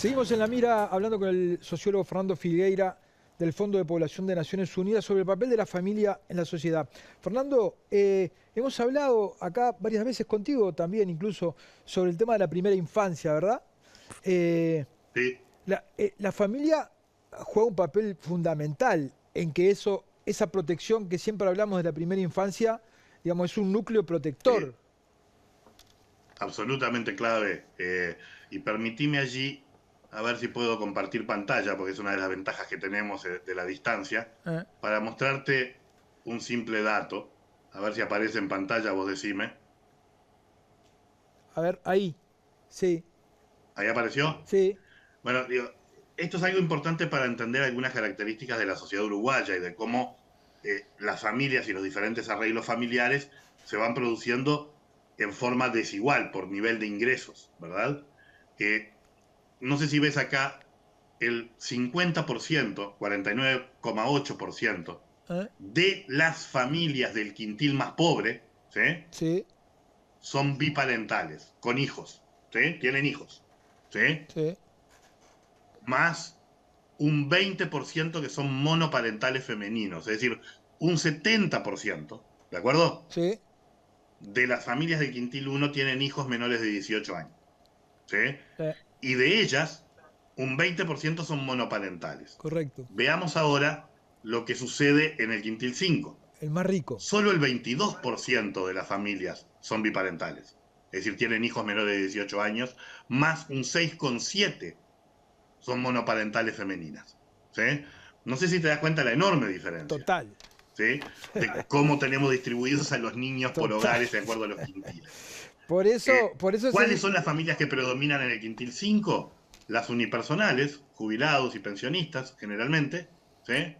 Seguimos en la mira hablando con el sociólogo Fernando Filgueira del Fondo de Población de Naciones Unidas sobre el papel de la familia en la sociedad. Fernando, hemos hablado acá varias veces contigo también, incluso sobre el tema de la primera infancia, ¿verdad? Eh, Sí, la familia juega un papel fundamental en que esa protección que siempre hablamos de la primera infancia, digamos, es un núcleo sí, protector. absolutamente clave. Y permitime allí, a ver si puedo compartir pantalla, porque es una de las ventajas que tenemos de la distancia, ¿Eh? para mostrarte un simple dato. A ver si aparece en pantalla, vos decime. A ver, ahí. Sí, ¿Ahí apareció? sí. Bueno, digo, esto es algo importante para entender algunas características de la sociedad uruguaya y de cómo las familias y los diferentes arreglos familiares se van produciendo en forma desigual por nivel de ingresos, ¿verdad? Eh, no sé si ves acá el 50%, 49,8% ¿Eh? de las familias del quintil más pobre, ¿sí? Sí, Son biparentales, con hijos, ¿sí? Tienen hijos, ¿sí? sí. Más un 20% que son monoparentales femeninos, es decir, un 70%, ¿de acuerdo? Sí, De las familias del quintil uno tienen hijos menores de 18 años, ¿sí? eh, Y de ellas, un 20% son monoparentales. correcto. Veamos ahora lo que sucede en el quintil 5. El más rico. Solo el 22% de las familias son biparentales, es decir, tienen hijos menores de 18 años, más un 6,7% son monoparentales femeninas. ¿Sí? No sé si te das cuenta de la enorme diferencia, Total. ¿sí? De cómo tenemos distribuidos a los niños por Total. hogares de acuerdo a los quintiles. Por eso es ¿Cuáles el. son las familias que predominan en el quintil 5? Las unipersonales, jubilados y pensionistas, generalmente, ¿sí?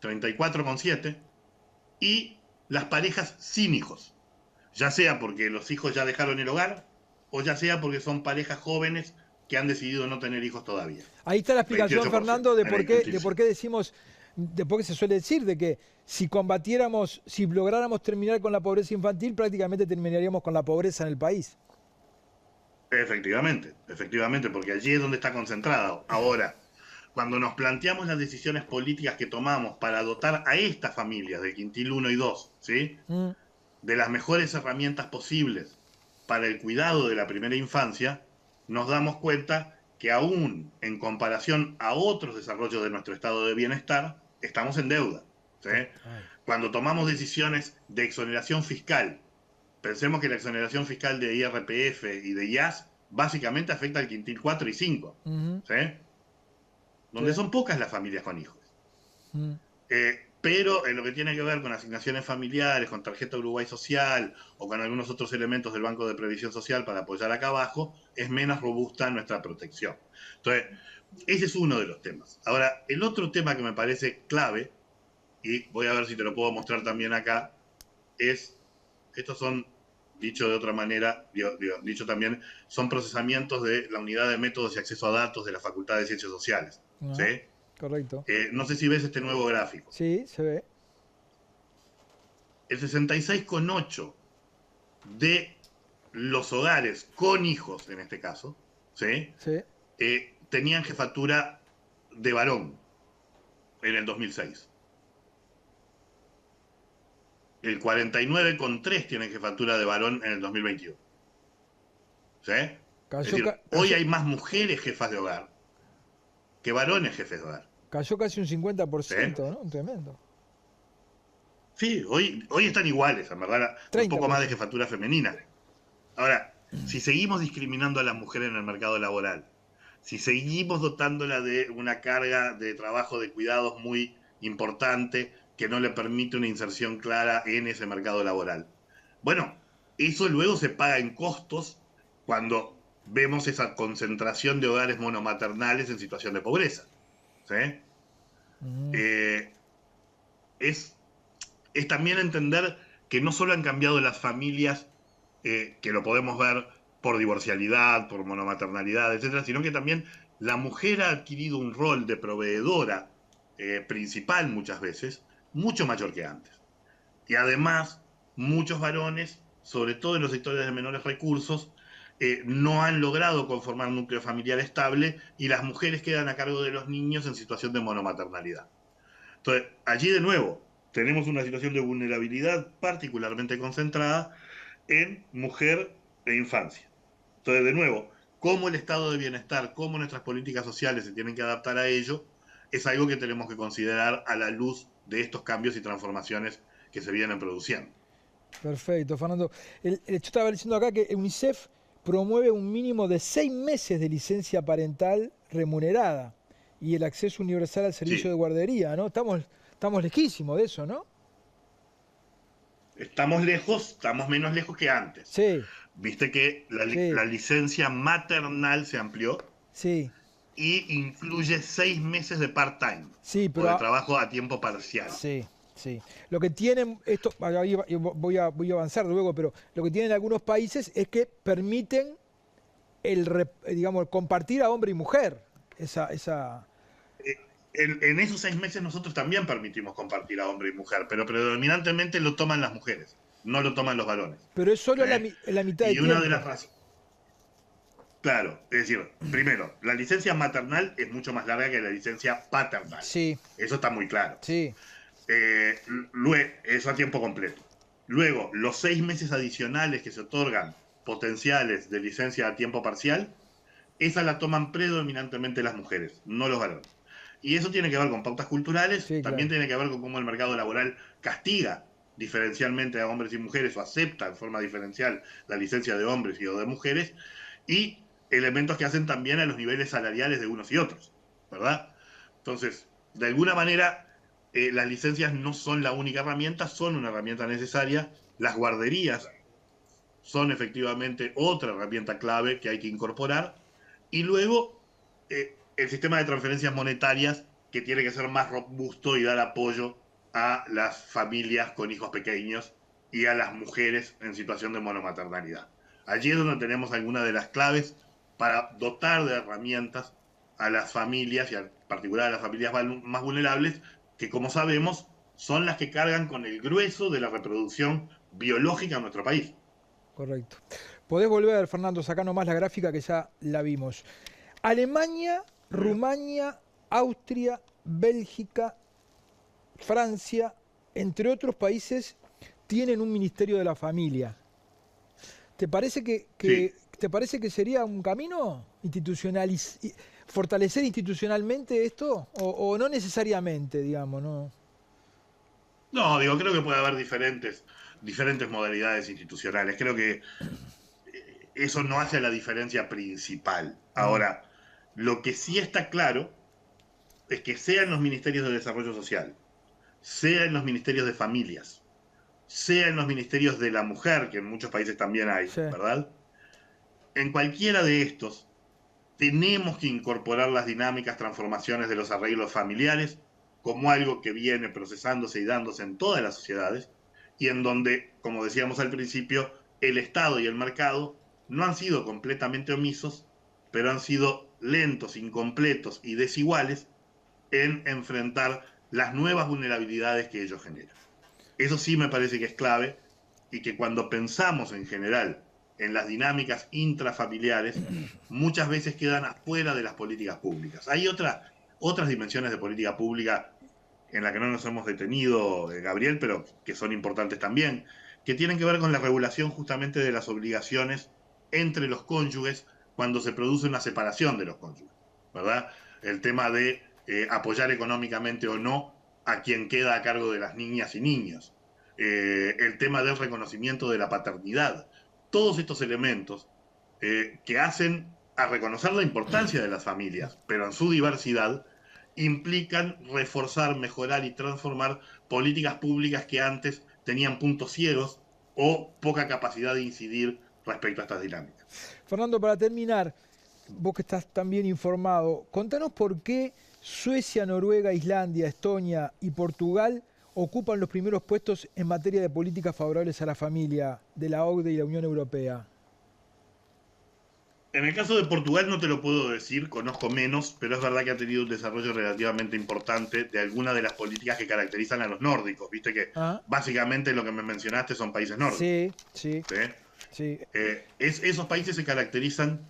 34,7%, y las parejas sin hijos, ya sea porque los hijos ya dejaron el hogar, o ya sea porque son parejas jóvenes que han decidido no tener hijos todavía. Ahí está la explicación, 28% Fernando, de en por el qué, quintil de por 5. qué decimos, de por qué se suele decir de que si combatiéramos, si lográramos terminar con la pobreza infantil, prácticamente terminaríamos con la pobreza en el país. Efectivamente, efectivamente, porque allí es donde está concentrado. Ahora, cuando nos planteamos las decisiones políticas que tomamos para dotar a estas familias de quintil 1 y 2, ¿sí? Mm, De las mejores herramientas posibles para el cuidado de la primera infancia, nos damos cuenta que aún en comparación a otros desarrollos de nuestro estado de bienestar, estamos en deuda. ¿Sí? total. Cuando tomamos decisiones de exoneración fiscal, pensemos que la exoneración fiscal de IRPF y de IAS básicamente afecta al quintil 4 y 5, Ujú, ¿sí? Donde sí, son pocas las familias con hijos. mm, Pero en lo que tiene que ver con asignaciones familiares, con tarjeta Uruguay Social o con algunos otros elementos del Banco de Previsión Social para apoyar acá abajo, es menos robusta nuestra protección. Entonces, ese es uno de los temas. Ahora, el otro tema que me parece clave, y voy a ver si te lo puedo mostrar también acá, es, estos son, dicho de otra manera, dicho también, son procesamientos de la Unidad de Métodos y Acceso a Datos de la Facultad de Ciencias Sociales. ¿Sí? ah, correcto. No sé si ves este nuevo gráfico. Sí, se ve. El 66,8% de los hogares con hijos, en este caso, ¿sí? Sí. Tenían jefatura de varón en el 2006. El 49,3% tiene jefatura de varón en el 2021. ¿Sí? Es Cayó, decir, hoy cayó, hay más mujeres jefas de hogar que varones jefes de hogar. cayó casi un ¿Sí? 50%, ¿no? Tremendo. Sí, hoy están iguales, en verdad, un poco más de 30%. jefatura femenina. Ahora, si seguimos discriminando a las mujeres en el mercado laboral, si seguimos dotándola de una carga de trabajo de cuidados muy importante que no le permite una inserción clara en ese mercado laboral. Bueno, eso luego se paga en costos cuando vemos esa concentración de hogares monomaternales en situación de pobreza. ¿Sí? Mm, Eh, es, es también entender que no solo han cambiado las familias, que lo podemos ver por divorcialidad, por monomaternalidad, etcétera, sino que también la mujer ha adquirido un rol de proveedora principal muchas veces, mucho mayor que antes. Y además, muchos varones, sobre todo en los sectores de menores recursos, no han logrado conformar un núcleo familiar estable y las mujeres quedan a cargo de los niños en situación de monomaternalidad. Entonces, allí de nuevo, tenemos una situación de vulnerabilidad particularmente concentrada en mujer e infancia. Entonces, de nuevo, cómo el estado de bienestar, cómo nuestras políticas sociales se tienen que adaptar a ello, es algo que tenemos que considerar a la luz de estos cambios y transformaciones que se vienen produciendo. Perfecto, Fernando. Yo estaba diciendo acá que UNICEF promueve un mínimo de 6 meses de licencia parental remunerada y el acceso universal al servicio Sí, de guardería, ¿no? Estamos lejísimos de eso, ¿no? estamos lejos, estamos menos lejos que antes. Sí, Viste que la sí, licencia maternal se amplió sí, y incluye 6 meses de part-time sí, o de trabajo a tiempo parcial. sí, sí. Lo que tienen, esto, voy a avanzar luego, pero lo que tienen algunos países es que permiten digamos, compartir a hombre y mujer. Esa. En esos 6 meses nosotros también permitimos compartir a hombre y mujer, pero predominantemente lo toman las mujeres, no lo toman los varones. Pero es solo ¿Eh? en la mitad de Y una de las tiempo. razones, claro, es decir, primero, la licencia maternal es mucho más larga que la licencia paternal. Sí, Eso está muy claro. sí, Luego, eso a tiempo completo. Luego, los 6 meses adicionales que se otorgan potenciales de licencia a tiempo parcial, esa la toman predominantemente las mujeres, no los varones. Y eso tiene que ver con pautas culturales, sí, también claro. tiene que ver con cómo el mercado laboral castiga diferencialmente a hombres y mujeres o acepta en forma diferencial la licencia de hombres y o de mujeres, y elementos que hacen también a los niveles salariales de unos y otros, ¿verdad? Entonces, de alguna manera, las licencias no son la única herramienta, son una herramienta necesaria. Las guarderías son efectivamente otra herramienta clave que hay que incorporar. Y luego, el sistema de transferencias monetarias que tiene que ser más robusto y dar apoyo a las familias con hijos pequeños y a las mujeres en situación de monomaternalidad. Allí es donde tenemos algunas de las claves para dotar de herramientas a las familias y en particular a las familias más vulnerables, que como sabemos son las que cargan con el grueso de la reproducción biológica en nuestro país. Correcto. Podés volver, Fernando, sacar nomás la gráfica que ya la vimos. Alemania, Muy bien. Rumania, Austria, Bélgica, Francia, entre otros países, tienen un ministerio de la familia. ¿Te parece Sí, te parece que sería un camino fortalecer institucionalmente esto? O no necesariamente, digamos, ¿no? no, digo, creo que puede haber diferentes modalidades institucionales. Creo que eso no hace la diferencia principal. Mm, Ahora, lo que sí está claro es que sea en los ministerios de desarrollo social, sea en los ministerios de familias, sea en los ministerios de la mujer, que en muchos países también hay, sí, ¿verdad? En cualquiera de estos, tenemos que incorporar las dinámicas transformaciones de los arreglos familiares como algo que viene procesándose y dándose en todas las sociedades y en donde, como decíamos al principio, el Estado y el mercado no han sido completamente omisos, pero han sido lentos, incompletos y desiguales en enfrentar las nuevas vulnerabilidades que ellos generan. Eso sí me parece que es clave y que cuando pensamos en general en las dinámicas intrafamiliares, muchas veces quedan afuera de las políticas públicas. Hay otras dimensiones de política pública en las que no nos hemos detenido, Gabriel, pero que son importantes también, que tienen que ver con la regulación justamente de las obligaciones entre los cónyuges cuando se produce una separación de los cónyuges, ¿verdad? El tema de apoyar económicamente o no a quien queda a cargo de las niñas y niños, el tema del reconocimiento de la paternidad, todos estos elementos que hacen a reconocer la importancia de las familias, pero en su diversidad, implican reforzar, mejorar y transformar políticas públicas que antes tenían puntos ciegos o poca capacidad de incidir respecto a estas dinámicas. Fernando, para terminar, vos que estás tan bien informado, contanos por qué Suecia, Noruega, Islandia, Estonia y Portugal ocupan los primeros puestos en materia de políticas favorables a la familia de la OCDE y la Unión Europea. En el caso de Portugal no te lo puedo decir, conozco menos, pero es verdad que ha tenido un desarrollo relativamente importante de algunas de las políticas que caracterizan a los nórdicos. Viste que ¿Ah? básicamente lo que me mencionaste son países nórdicos. Sí, sí. ¿Sí? Sí. Esos países se caracterizan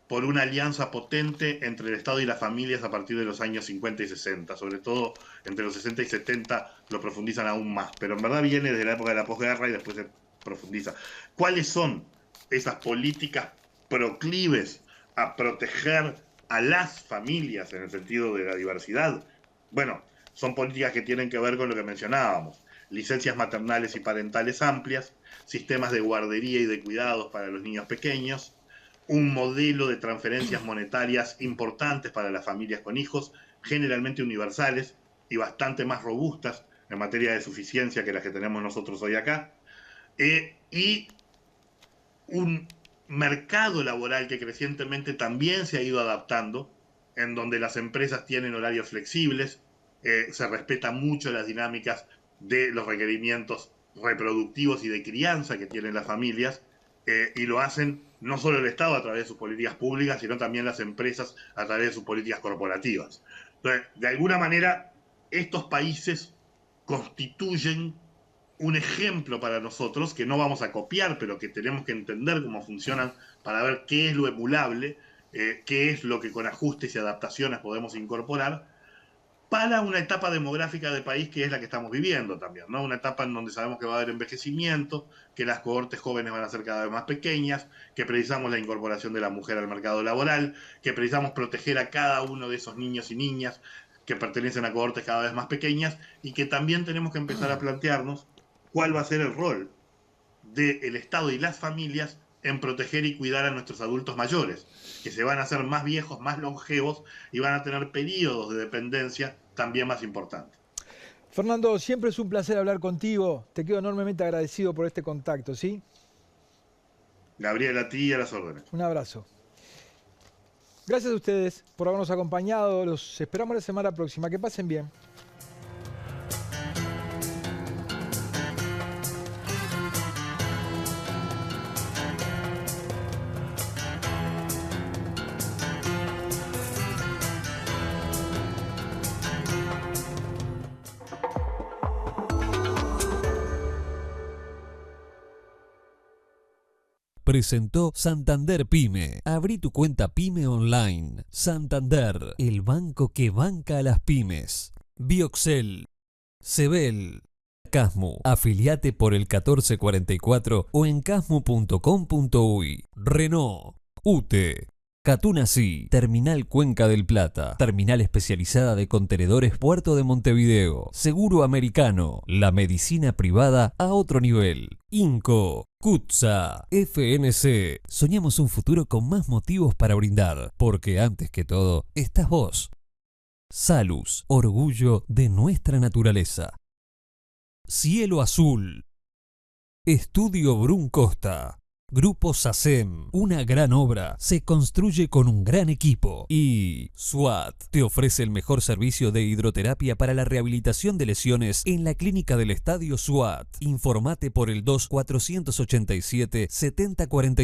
por una alianza potente entre el Estado y las familias a partir de los años 50 y 60, sobre todo entre los 60 y 70 lo profundizan aún más, pero en verdad viene desde la época de la posguerra y después se profundiza. ¿Cuáles son esas políticas proclives a proteger a las familias en el sentido de la diversidad? Bueno, son políticas que tienen que ver con lo que mencionábamos: licencias maternales y parentales amplias, sistemas de guardería y de cuidados para los niños pequeños, un modelo de transferencias monetarias importantes para las familias con hijos, generalmente universales y bastante más robustas en materia de suficiencia que las que tenemos nosotros hoy acá, y un mercado laboral que crecientemente también se ha ido adaptando, en donde las empresas tienen horarios flexibles, se respetan mucho las dinámicas de los requerimientos reproductivos y de crianza que tienen las familias, y lo hacen no solo el Estado a través de sus políticas públicas, sino también las empresas a través de sus políticas corporativas. Entonces, de alguna manera, estos países constituyen un ejemplo para nosotros que no vamos a copiar, pero que tenemos que entender cómo funcionan para ver qué es lo emulable, qué es lo que con ajustes y adaptaciones podemos incorporar para una etapa demográfica del país que es la que estamos viviendo también, ¿no? Una etapa en donde sabemos que va a haber envejecimiento, que las cohortes jóvenes van a ser cada vez más pequeñas, que precisamos la incorporación de la mujer al mercado laboral, que precisamos proteger a cada uno de esos niños y niñas que pertenecen a cohortes cada vez más pequeñas, y que también tenemos que empezar a plantearnos cuál va a ser el rol del Estado y las familias en proteger y cuidar a nuestros adultos mayores, que se van a hacer más viejos, más longevos y van a tener periodos de dependencia también más importantes. Fernando, siempre es un placer hablar contigo. Te quedo enormemente agradecido por este contacto, ¿sí? Gabriel, a ti y a las órdenes. Un abrazo. Gracias a ustedes por habernos acompañado. Los esperamos la semana próxima. Que pasen bien. Presentó Santander Pyme. Abrí tu cuenta Pyme online. Santander, el banco que banca a las pymes. Bioxel, Sebel, Casmu. Afiliate por el 1444 o en casmu.com.uy. Renault, UTE, Catunasí, Terminal Cuenca del Plata, terminal especializada de contenedores Puerto de Montevideo, Seguro Americano, la medicina privada a otro nivel, Inco, CUTSA, FNC. Soñamos un futuro con más motivos para brindar, porque antes que todo estás vos. Salus, orgullo de nuestra naturaleza. Cielo Azul, Estudio Brun Costa, Grupo SACEM, una gran obra se construye con un gran equipo. Y SWAT te ofrece el mejor servicio de hidroterapia para la rehabilitación de lesiones en la clínica del Estadio SWAT. Informate por el 2487 7045.